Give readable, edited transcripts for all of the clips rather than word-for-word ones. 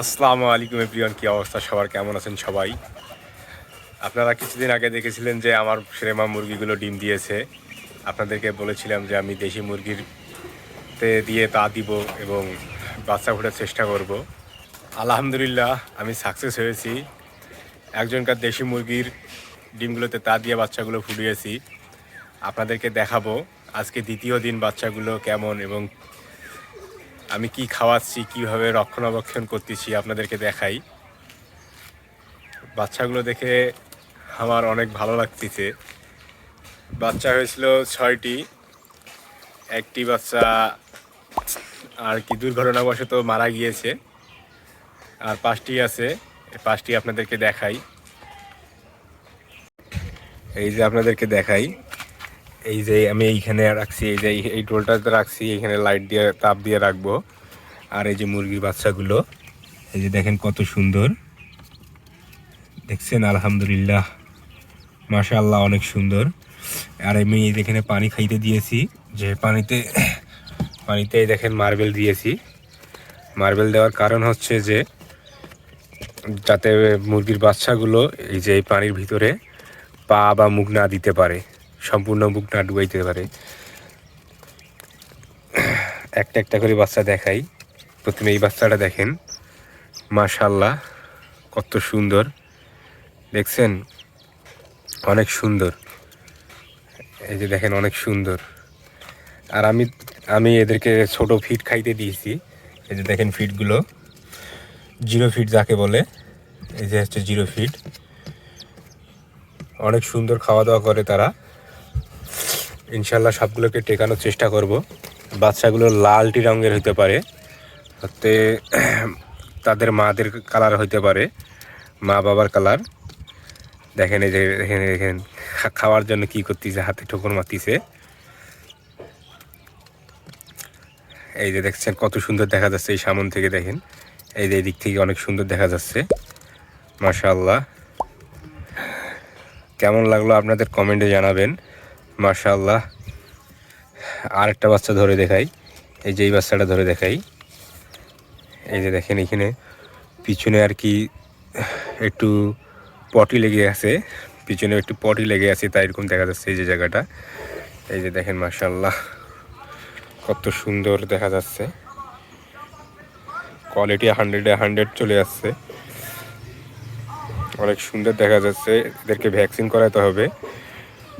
আসসালামু আলাইকুম এভরিওয়ান, কি অবস্থা সবার, কেমন আছেন সবাই? আপনারা কিছুদিন আগে দেখেছিলেন যে আমার শ্রেমা মুরগিগুলো ডিম দিয়েছে। আপনাদেরকে বলেছিলাম যে আমি দেশি মুরগিরতে দিয়ে তা দিব এবং বাচ্চা ফোটার চেষ্টা করব। আলহামদুলিল্লাহ আমি সাকসেস হয়েছি। একজনকার দেশি মুরগির ডিমগুলোতে তা দিয়ে বাচ্চাগুলো ফুটিয়েছি। আপনাদেরকে দেখাবো আজকে দ্বিতীয় দিন বাচ্চাগুলো কেমন এবং আমি কি খাওয়াচ্ছি, কিভাবে রক্ষণাবেক্ষণ করতেছি আপনাদেরকে দেখাই। বাচ্চাগুলো দেখে আমার অনেক ভালো লাগতেছে। বাচ্চা হয়েছিল 6টি, একটি বাচ্চা আর কি দুর্ঘটনাবশত মারা গিয়েছে, আর 5টি আছে। 5টি আপনাদেরকে দেখাই। এই যে আপনাদেরকে দেখাই, এই যে আমি এইখানে রাখছি, এই যে এই টোলটাতে রাখছি, এইখানে লাইট দিয়ে তাপ দিয়ে রাখবো। আর এই যে মুরগির বাচ্চাগুলো, এই যে দেখেন কত সুন্দর দেখছেন। আলহামদুলিল্লাহ, মাশাআল্লাহ, অনেক সুন্দর। আর আমি এখানে পানি খাইতে দিয়েছি, যে পানিতে দেখেন মার্বেল দিয়েছি। মার্বেল দেওয়ার কারণ হচ্ছে যে যাতে মুরগির বাচ্চাগুলো এই যে এই পানির ভিতরে পা বা মুখ না দিতে পারে, সম্পূর্ণ মুখ না ডুবাইতে পারে। একটা একটা করে বাচ্চা দেখাই। প্রথমে এই বাচ্চাটা দেখেন, মাশাআল্লাহ কত সুন্দর দেখছেন, অনেক সুন্দর। এই যে দেখেন অনেক সুন্দর। আর আমি এদেরকে ছোট ফিড খাইতে দিয়েছি। এই যে দেখেন ফিডগুলো, 0 ফিড যাকে বলে, এই যে হচ্ছে 0 ফিড। অনেক সুন্দর খাওয়া দাওয়া করে তারা। ইনশাল্লাহ সবগুলোকে টেকানোর চেষ্টা করব। বাচ্চাগুলো লালটি রঙের হতে পারে, হতে তাদের মাদের কালার হতে পারে, মা বাবার কালার। দেখেন এই যে দেখেন খাওয়ার জন্য কি করতেছে, হাতে ঠোকর মারতেছে। এই যে দেখছেন কত সুন্দর দেখা যাচ্ছে, এই সামনে থেকে দেখেন, এই যে এই দিক থেকে অনেক সুন্দর দেখা যাচ্ছে। মাশাআল্লাহ, কেমন লাগলো আপনাদের কমেন্টে জানাবেন। মাশাআল্লাহ। আর একটা বাচ্চা ধরে দেখাই, এই যে এই বাচ্চাটা ধরে দেখাই। এই যে দেখেন এখানে পিছনে আর কি একটু পটি লেগে আছে, পিছনে একটু পটি লেগে আছে, তাই এরকম দেখা যাচ্ছে এই যে জায়গাটা। এই যে দেখেন মাশাআল্লাহ কত সুন্দর দেখা যাচ্ছে, কোয়ালিটি 100-এ 100 চলে আসছে, অনেক সুন্দর দেখা যাচ্ছে। এদেরকে ভ্যাকসিন করাতে হবে,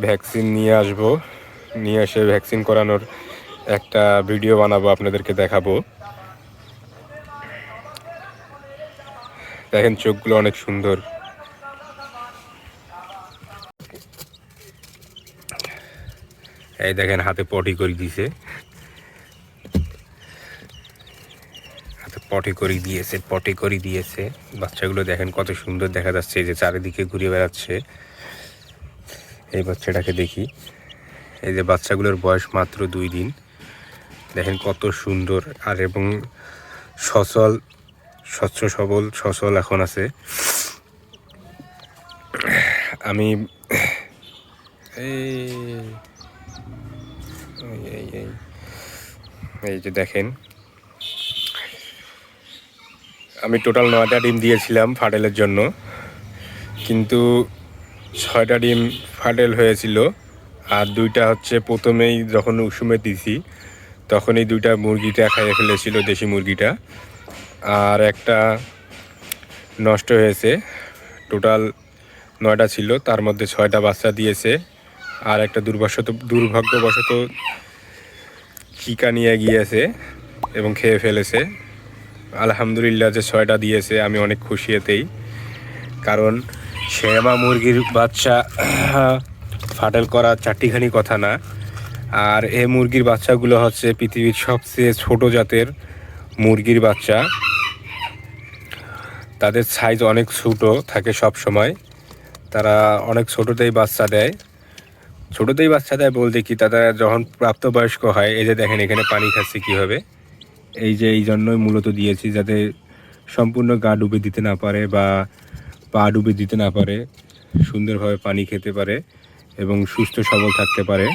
ভ্যাকসিন নিয়ে আসবো, নিয়ে এসে ভ্যাকসিন করানোর একটা ভিডিও বানাবো, আপনাদেরকে দেখাবো। দেখেন চোখগুলো অনেক সুন্দর। এই দেখেন হাতে পটি করে দিয়েছে, হাতে পটি করে দিয়েছে বাচ্চাগুলো। দেখেন কত সুন্দর দেখা যাচ্ছে, এই যে চারিদিকে ঘুরে বেড়াচ্ছে। এই বাচ্চাটাকে দেখি, এই যে বাচ্চাগুলোর বয়স মাত্র 2 দিন। দেখেন কত সুন্দর, আর এবং সচল, স্বচ্ছ সবল সচল এখন আছে। আমি এই যে দেখেন, আমি টোটাল 9টা ডিম দিয়েছিলাম ফাটেলের জন্য, কিন্তু 6টা ডিম ফাটেল হয়েছিল। আর 2টা হচ্ছে প্রথমেই যখন উষুমে দিছি তখনই 2টা মুরগিটা খাইয়ে ফেলেছিল, দেশি মুরগিটা। আর একটা নষ্ট হয়েছে। টোটাল 9টা ছিল, তার মধ্যে 6টা বাচ্চা দিয়েছে, আর একটা দুর্ভাগ্যবশত চিকা নিয়ে গিয়েছে এবং খেয়ে ফেলেছে। আলহামদুলিল্লাহ যে 6টা দিয়েছে, আমি অনেক খুশি এতেই। কারণ শ্যামা মুরগির বাচ্চা ফাটেল করা 4টিখানি কথা না। আর এই মুরগির বাচ্চাগুলো হচ্ছে পৃথিবীর সবচেয়ে ছোট জাতের মুরগির বাচ্চা। তাদের সাইজ অনেক ছোট থাকে সব সময়, তারা অনেক ছোটোতেই বাচ্চা দেয়। বলতে কি, তারা যখন প্রাপ্তবয়স্ক হয়, এই যে দেখেন এখানে পানি খাচ্ছে কীভাবে। এই যে এই জন্যই মূলত দিয়েছি, যাতে সম্পূর্ণ গা ডুবে দিতে না পারে বা পা ডুবে দিতে না পারে, সুন্দরভাবে পানি খেতে পারে এবং সুস্থ সবল থাকতে পারে।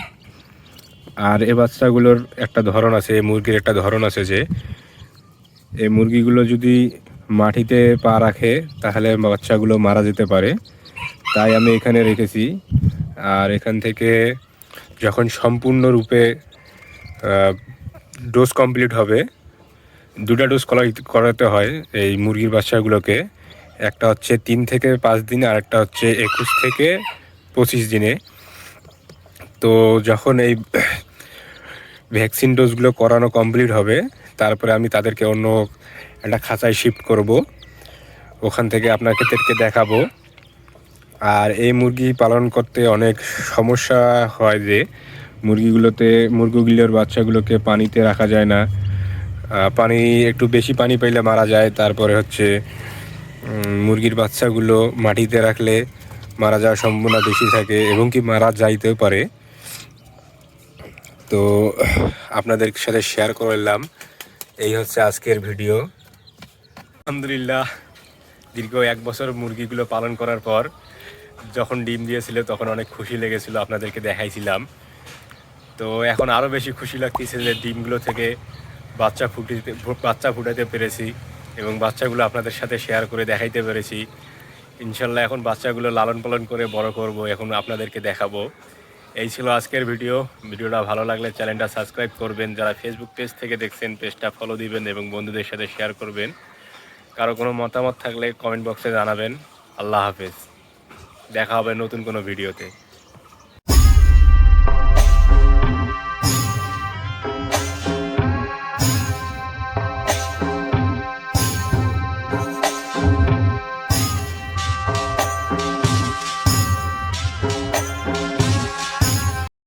আর এ বাচ্চাগুলোর একটা ধরন আছে, এই মুরগির একটা ধরন আছে, যে এই মুরগিগুলো যদি মাটিতে পা রাখে তাহলে বাচ্চাগুলো মারা যেতে পারে, তাই আমি এখানে রেখেছি। আর এখান থেকে যখন সম্পূর্ণরূপে ডোজ কমপ্লিট হবে, দুটা ডোজ করাতে হয় এই মুরগির বাচ্চাগুলোকে। একটা হচ্ছে 3 থেকে 5 দিনে, আর একটা হচ্ছে 21 থেকে 25 দিনে। তো যখন এই ভ্যাকসিন ডোজগুলো করানো কমপ্লিট হবে, তারপরে আমি তাদেরকে অন্য একটা খাঁচায় শিফট করব, ওখান থেকে আপনাদেরকে দেখাবো। আর এই মুরগি পালন করতে অনেক সমস্যা হয় যে মুরগিগুলোর বাচ্চাগুলোকে পানিতে রাখা যায় না, পানি একটু বেশি পানি পাইলে মারা যায়। তারপরে হচ্ছে মুরগির বাচ্চাগুলো মাটিতে রাখলে মারা যাওয়ার সম্ভাবনা বেশি থাকে, এবং কি মারা যাইতেও পারে। তো আপনাদের সাথে শেয়ার করলাম, এই হচ্ছে আজকের ভিডিও। আলহামদুলিল্লাহ, দীর্ঘ 1 বছর মুরগিগুলো পালন করার পর যখন ডিম দিয়েছিল তখন অনেক খুশি লেগেছিল, আপনাদেরকে দেখাইছিলাম। তো এখন আরও বেশি খুশি লাগতেছে যে ডিমগুলো থেকে বাচ্চা ফুটাতে পেরেছি, এবং বাচ্চাগুলো আপনাদের সাথে শেয়ার করে দেখাইতে পেরেছি। ইনশাল্লাহ এখন বাচ্চাগুলো লালন পালন করে বড় করব, এখন আপনাদেরকে দেখাবো। এই ছিল আজকের ভিডিওটা ভালো লাগলে চ্যানেলটা সাবস্ক্রাইব করবেন, যারা ফেসবুক পেজ থেকে দেখছেন পেজটা ফলো দিবেন এবং বন্ধুদের সাথে শেয়ার করবেন। কারো কোনো মতামত থাকলে কমেন্ট বক্সে জানাবেন। আল্লাহ হাফেজ, দেখা হবে নতুন কোনো ভিডিওতে।